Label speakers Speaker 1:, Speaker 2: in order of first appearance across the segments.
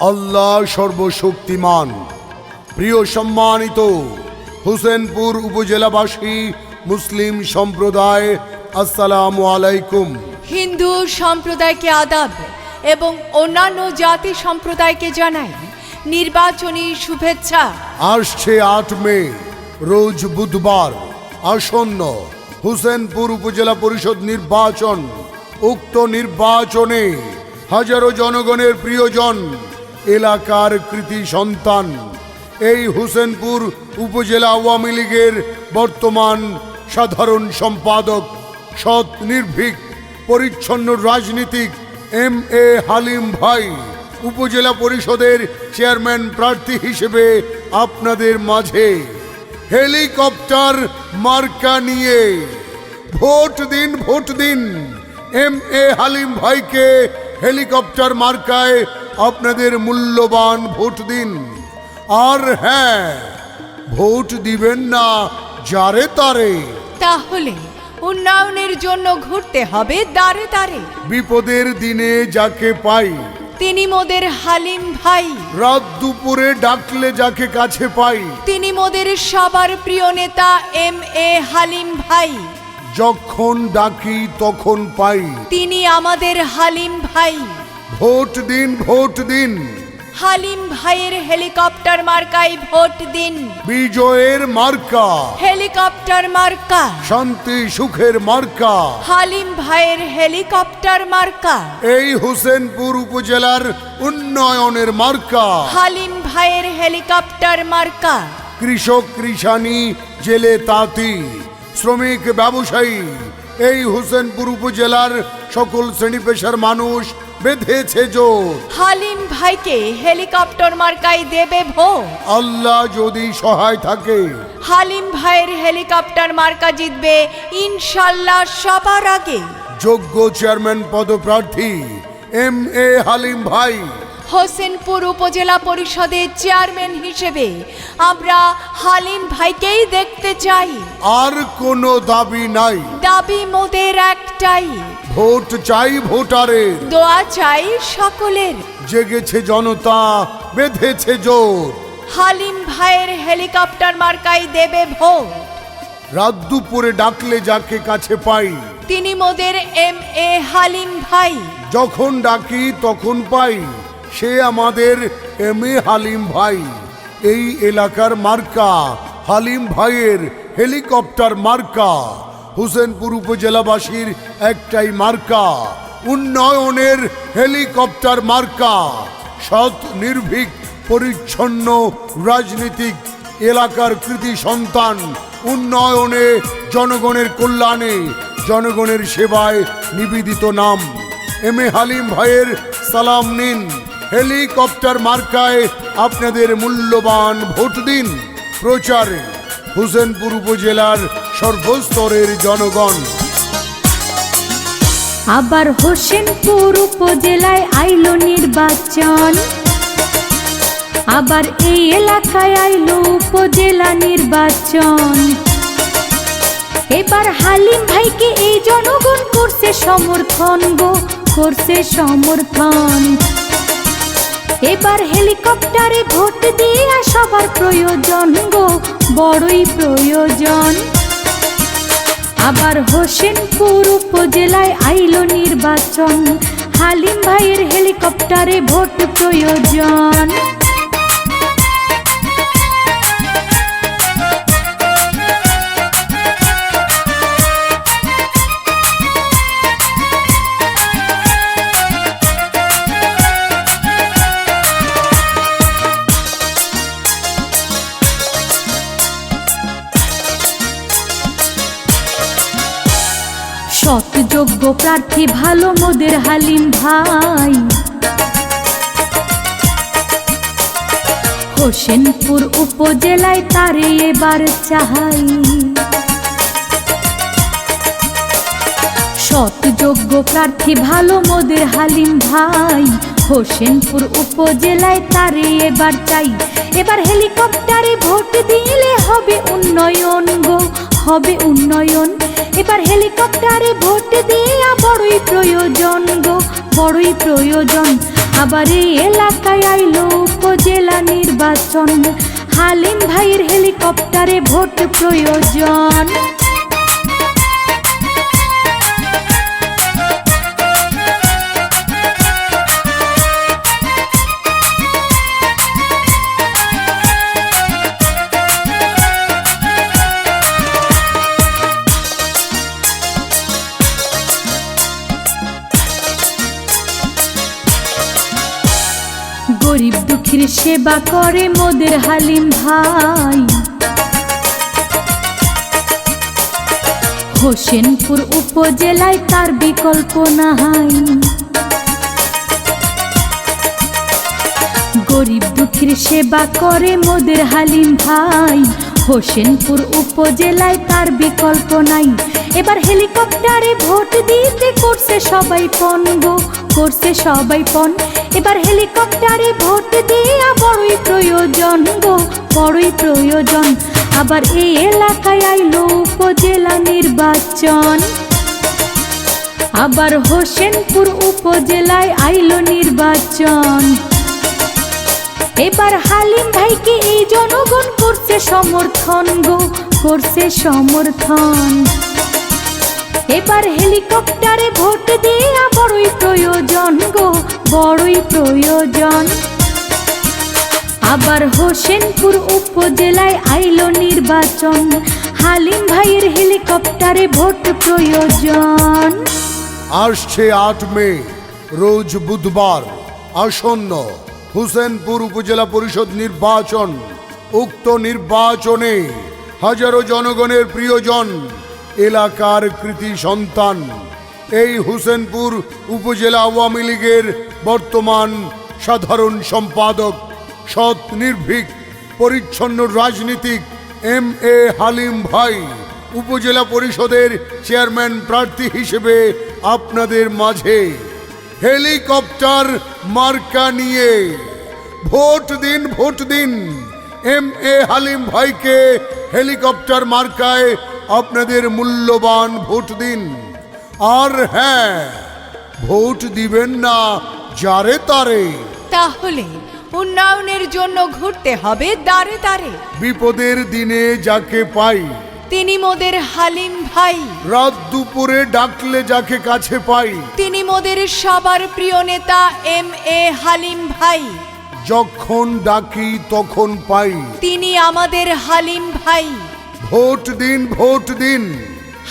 Speaker 1: আল্লাহ সর্বশক্তিমান। প্রিয় সম্মানিত হোসেনপুর উপজেলাবাসী মুসলিম সম্প্রদায়, আসসালামু আলাইকুম।
Speaker 2: হিন্দু সম্প্রদায়কে আদাব এবং অন্যান্য জাতি সম্প্রদায়কে জানাই নির্বাচনী শুভেচ্ছা।
Speaker 1: আসছে 8 মে রোজ বুধবার আসন্ন হোসেনপুর উপজেলা পরিষদ নির্বাচন। উক্ত নির্বাচনে হাজারো জনগণের প্রিয়জন, এলাকার কৃতি সন্তান, এই হোসেনপুর উপজেলা আওয়ামী লীগের বর্তমান সাধারণ সম্পাদক, সৎ নির্ভীক পরিচ্ছন্ন রাজনীতিক MA হালিম ভাই উপজেলা পরিষদের চেয়ারম্যান প্রার্থী হিসেবে আপনাদের মাঝে হেলিকপ্টার মার্কা নিয়ে ভোট দিন, ভোট দিন। MA হালিম ভাইকে হেলিকপ্টার মার্কায় আপনাদের মূল্যবান ভোট দিন। আর হ্যাঁ, ভোট দিবেন না যারে তারে।
Speaker 2: তাহলে উন্নয়নের জন্য ঘুরতে হবে দাঁড়ে দাঁড়ে।
Speaker 1: বিপদের দিনে যাকে পাই
Speaker 2: তিনি মোদের হালিম ভাই,
Speaker 1: রাত দুপুরে ডাকলে যাকে কাছে পাই
Speaker 2: তিনি মোদের সবার প্রিয় নেতা MA হালিম ভাই।
Speaker 1: যখন ডাকি তখন পাই,
Speaker 2: তিনি আমাদের হালিম ভাই।
Speaker 1: ভোট দিন, ভোট দিন।
Speaker 2: হালিম ভাইয়ের হেলিকপ্টার মার্কায় ভোট দিন।
Speaker 1: বিজয়ের মার্কা,
Speaker 2: হেলিকপ্টার মার্কা,
Speaker 1: শান্তি সুখের মার্কা,
Speaker 2: হালিম ভাইয়ের হেলিকপ্টার মার্কা,
Speaker 1: এই হোসেনপুর উপজেলার উন্নয়নের মার্কা,
Speaker 2: হালিম ভাইয়ের হেলিকপ্টার মার্কা।
Speaker 1: কৃষক কৃষানি, জেলে তাঁতি, শ্রমিক ব্যবসায়ী, এই হোসেনপুর উপজেলার সকল শ্রেণী পেশার মানুষ বেঁধেছে জোর।
Speaker 2: হালিম ভাইকে হেলিকপ্টার মার্কায় দেবে ভোট।
Speaker 1: আল্লাহ যদি সহায় থাকে,
Speaker 2: হালিম ভাইয়ের হেলিকপ্টার মার্কা জিতবে ইনশাল্লাহ সবার আগে।
Speaker 1: যোগ্য চেয়ারম্যান পদপ্রার্থী MA হালিম ভাই
Speaker 2: হোসেনপুর উপজেলা পরিষদের চেয়ারম্যান হিসেবে আমরা হালিম ভাইকেই দেখতে চাই।
Speaker 1: আর কোনো দাবি নাই,
Speaker 2: দাবি মোদের একটাই,
Speaker 1: ভোট চাই ভোটারের।
Speaker 2: দোয়া চাই সকলের।
Speaker 1: জেগেছে জনতা, বেঁধেছে জোর।
Speaker 2: হালিম ভাইয়ের হেলিকপ্টার মার্কায় দেবে ভোট।
Speaker 1: রাত দুপুরে ডাকলে যাকে কাছে পাই,
Speaker 2: তিনি মোদের MA হালিম ভাই।
Speaker 1: যখন ডাকি তখন পাই, সে আমাদের MA হালিম ভাই। এই এলাকার মার্কা হালিম ভাইয়ের হেলিকপ্টার মার্কা। হোসেনপুর উপজেলাবাসীর একটাই মার্কা, উন্নয়নের হেলিকপ্টার মার্কা। সৎ নির্ভীক পরিচ্ছন্ন রাজনীতিক, এলাকার কৃতি সন্তান, উন্নয়নে, জনগণের কল্যাণে, জনগণের সেবায় নিবেদিত নাম MA হালিম ভাইয়ের সালাম নিন। হেলিকপ্টার মার্কায় আপনাদের মূল্যবান ভোট দিন। প্রচারে হোসেনপুর উপজেলার সর্বস্তরের জনগণ।
Speaker 3: আবার হোসেনপুর উপজেলায় আইলো নির্বাচন, আবার এই এলাকায় আইলো উপজেলা নির্বাচন। এবার হালিম ভাইকে এই জনগণ করছে সমর্থন গো, করছে সমর্থন। এবার হেলিকপ্টারে ভোট দিয়ে সবার প্রয়োজন গো, বড়ই প্রয়োজন। আবার হোসেনপুর উপজেলায় আইলো নির্বাচন, হালিম ভাইয়ের হেলিকপ্টারে ভোট প্রয়োজন। সৎ যোগ্য প্রার্থী ভালো মোদের হালিম ভাই। হোসেনপুর উপজেলায় তারে এবার চাই। সৎ যোগ্য প্রার্থী ভালো মোদের হালিম ভাই। হোসেনপুর উপজেলায় তারে এবার চাই। এবার হেলিকপ্টারে ভোট দিলে হবে উন্নয়ন গো, হবে উন্নয়ন। এবার হেলিকপ্টারে ভোট দেয়া বড়ই প্রয়োজন গো, বড়ই প্রয়োজন। আবার এই এলাকায় আইলো উপজেলা নির্বাচন, হালিম ভাইয়ের হেলিকপ্টারে ভোট প্রয়োজন। গরিব দুঃখীর সেবা করে মোদের হালিম ভাই, হোসেনপুর উপজেলায় তার বিকল্প নাই। গরিব দুঃখীর সেবা করে মোদের হালিম ভাই, হোসেনপুর উপজেলায় তার বিকল্প নাই। এবার হেলিকপ্টারে ভোট দিতে করছে সবাই পণ গো, করছে সবাই পণ। এবার হেলিকপ্টারে ভোট দেয়া বড়ই প্রয়োজন গো, বড়ই প্রয়োজন। আবার এই এলাকায় আইলো উপজেলা নির্বাচন, আবার হোসেনপুর উপজেলায় আইলো নির্বাচন। এবার হালিম ভাইকে এই জনগণ করছে সমর্থন গো, করছে সমর্থন। এবার হেলিকপ্টারে ভোট দেয়া বড়ই প্রয়োজন গো, বড়ই প্রয়োজন। আবার হোসেনপুর উপজেলায় আইলো নির্বাচন, হালিম ভাইয়ের হেলিকপ্টারে ভোট প্রয়োজন।
Speaker 1: আসছে 8 মে রোজ বুধবার আসন্ন হোসেনপুর উপজেলা পরিষদ নির্বাচন। উক্ত নির্বাচনে হাজারো জনগণের প্রিয়জন, এলাকার কৃতি সন্তান, এই হোসেনপুর উপজেলা আওয়ামী লীগের বর্তমান সাধারণ সম্পাদক, সৎ নির্ভীক পরিচ্ছন্ন রাজনীতিক MA হালিম ভাই উপজেলা পরিষদের চেয়ারম্যান প্রার্থী হিসেবে আপনাদের মাঝে হেলিকপ্টার মার্কা নিয়ে ভোট দিন, ভোট দিন। MA হালিম ভাইকে হেলিকপ্টার মার্কায় আপনাদের মূল্যবান ভোট দিন। আর হ্যাঁ, ভোট দিবেন না যারে তারে।
Speaker 2: তাহলে উন্নয়নের জন্য ঘুরতে হবে দাঁড়ে দাঁড়ে।
Speaker 1: বিপদের দিনে যাকে পাই
Speaker 2: তিনি মোদের হালিম ভাই,
Speaker 1: রাত দুপুরে ডাকলে যাকে কাছে পাই
Speaker 2: তিনি মোদের সবার প্রিয় নেতা MA হালিম ভাই।
Speaker 1: যখন ডাকি তখন পাই,
Speaker 2: তিনি আমাদের হালিম ভাই।
Speaker 1: ভোট দিন, ভোট দিন।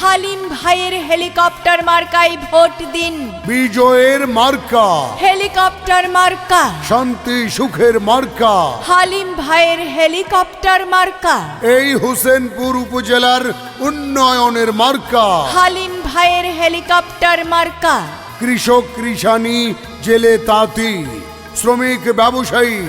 Speaker 2: হালিম ভাইয়ের হেলিকপ্টার মার্কায় ভোট দিন।
Speaker 1: বিজয়ের মার্কা,
Speaker 2: হেলিকপ্টার মার্কা,
Speaker 1: শান্তি সুখের মার্কা,
Speaker 2: হালিম ভাইয়ের হেলিকপ্টার মার্কা,
Speaker 1: এই হোসেনপুর উপজেলার উন্নয়নের মার্কা,
Speaker 2: হালিম ভাইয়ের হেলিকপ্টার মার্কা।
Speaker 1: কৃষক কৃষানি, জেলে তাঁতি, শ্রমিক ব্যবসায়ী,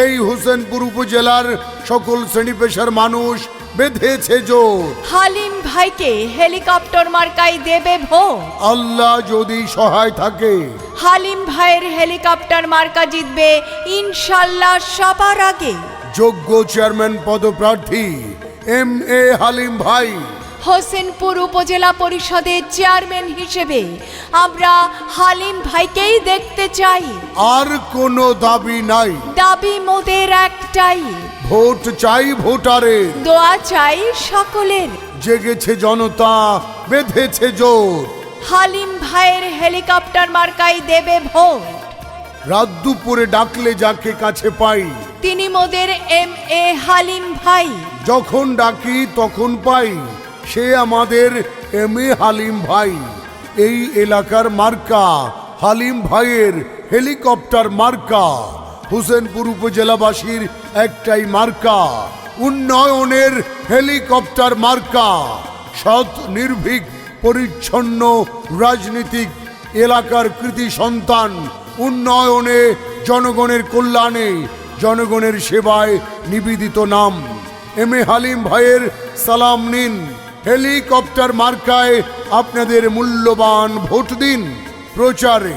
Speaker 1: এই হোসেনপুর উপজেলার সকল শ্রেণী পেশার মানুষ বেঁধেছে জোর।
Speaker 2: হালিম ভাইকে হেলিকপ্টার মার্কায় দেবে ভোট।
Speaker 1: আল্লাহ যদি সহায় থাকে,
Speaker 2: হালিম ভাইয়ের হেলিকপ্টার মার্কা জিতবে ইনশাল্লাহ সবার আগে।
Speaker 1: যোগ্য চেয়ারম্যান পদপ্রার্থী MA হালিম ভাই
Speaker 2: হোসেনপুর উপজেলা পরিষদের চেয়ারম্যান হিসেবে আমরা হালিম ভাইকেই দেখতে চাই।
Speaker 1: আর কোনো দাবি নাই,
Speaker 2: দাবি মোদের একটাই,
Speaker 1: ভোট চাই ভোটারের,
Speaker 2: দোয়া চাই সকলের।
Speaker 1: জেগেছে জনতা, বেঁধেছে জোর।
Speaker 2: হালিম ভাইয়ের হেলিকপ্টার মার্কায় দেবে ভোট।
Speaker 1: রাত দুপুরে ডাকলে যাকে কাছে পাই
Speaker 2: তিনি মোদের MA হালিম ভাই।
Speaker 1: যখন ডাকি তখন পাই, সে আমাদের MA হালিম ভাই। এই এলাকার মার্কা হালিম ভাইয়ের হেলিকপ্টার মার্কা। হোসেনপুর উপজেলাবাসীর একটাই মার্কা, উন্নয়নের হেলিকপ্টার মার্কা। সৎ নির্ভীক পরিচ্ছন্ন রাজনীতিক, এলাকার কৃতি সন্তান, উন্নয়নে, জনগণের কল্যাণে, জনগণের সেবায় নিবেদিত নাম MA হালিম ভাইয়ের সালাম নিন। হেলিকপ্টার মার্কায় আপনাদের মূল্যবান ভোট দিন। প্রচারে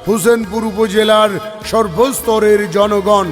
Speaker 1: হোসেনপুর উপজেলার সর্বস্তরের জনগণ।